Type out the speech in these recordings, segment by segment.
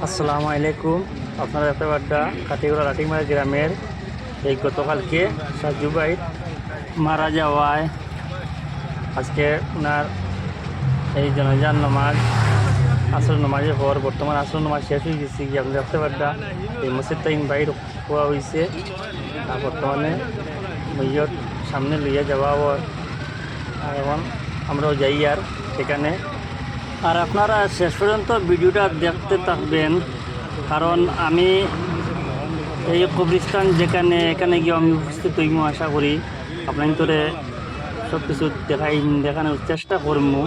আসসালামু আলাইকুম। আপনারা দেখতে পাড্ডা কাটিগড়া লাটিমারা গ্রামের এই গতকালকে সাজু ভাই মারা যাওয়ায় আজকে ওনার এই জনজান নামাজ আসর নামাজের পর বর্তমান আসর নামাজ শেষ হয়ে গেছে গিয়ে আপনি দেখতে পাড্ডা এই মসজিদ তাইন বাইর হওয়া হয়েছে। আর বর্তমানে মৈয়ত সামনে লইয়া যাওয়া হয়। আর এখন আমরাও যাই আর সেখানে। আর আপনারা শেষ পর্যন্ত ভিডিওটা দেখতে থাকবেন, কারণ আমি এই কবরস্থান এখানে গিয়ে আমি উপস্থিত হইমু। আশা করি আপনার ভিতরে সব কিছু দেখানোর চেষ্টা করবো।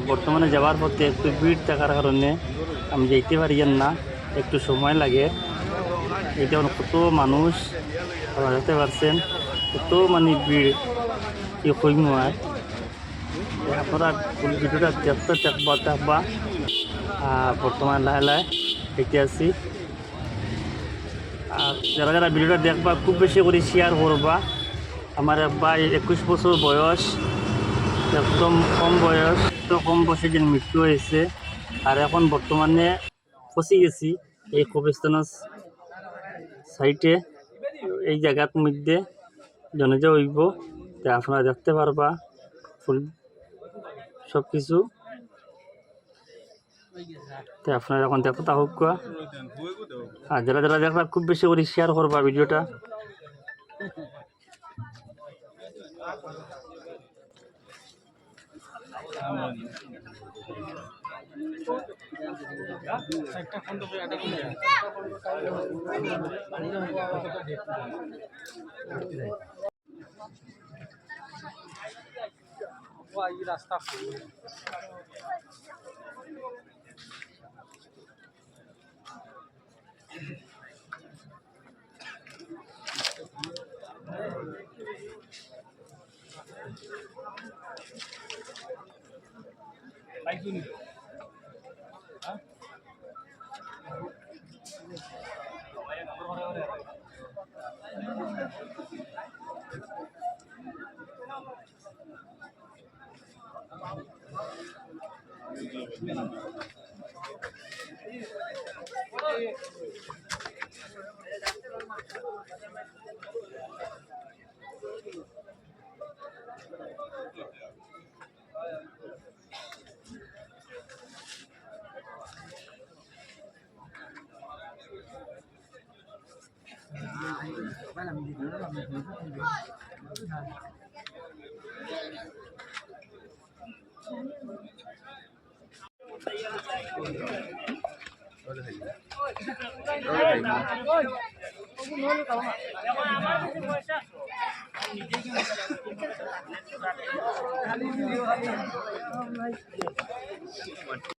বর্তমানে যাওয়ার পথে একটু ভিড় থাকার কারণে আমি যেতে পারি না, একটু সময় লাগে। এটা কত মানুষ আপনারা দেখতে পারছেন, কত মানে ভিড় কি কইমু। আর আপনারা ফুল ভিডিওটা দেখবা। বর্তমানে লাহে লাহে দেখতে আসছি। আর যারা যারা ভিডিওটা দেখবা খুব বেশি করে শেয়ার করবা। আমার ভাই 21 বছর বয়স, একদম কম বয়স, তো কম বয়সে যে মৃত্যু হয়েছে। আর এখন বর্তমানে ফসি গেছি এই কবরস্থানের সাইটে, এই জায়গার মধ্যে জনজা হইব। তা আপনারা দেখতে পারবা ফুল সব কিছু। তো আপনারা এখন দেখো তা হোক। আর যারা যারা দেখবা খুব বেশি করে শেয়ার করবা ভিডিওটা। রাস্তা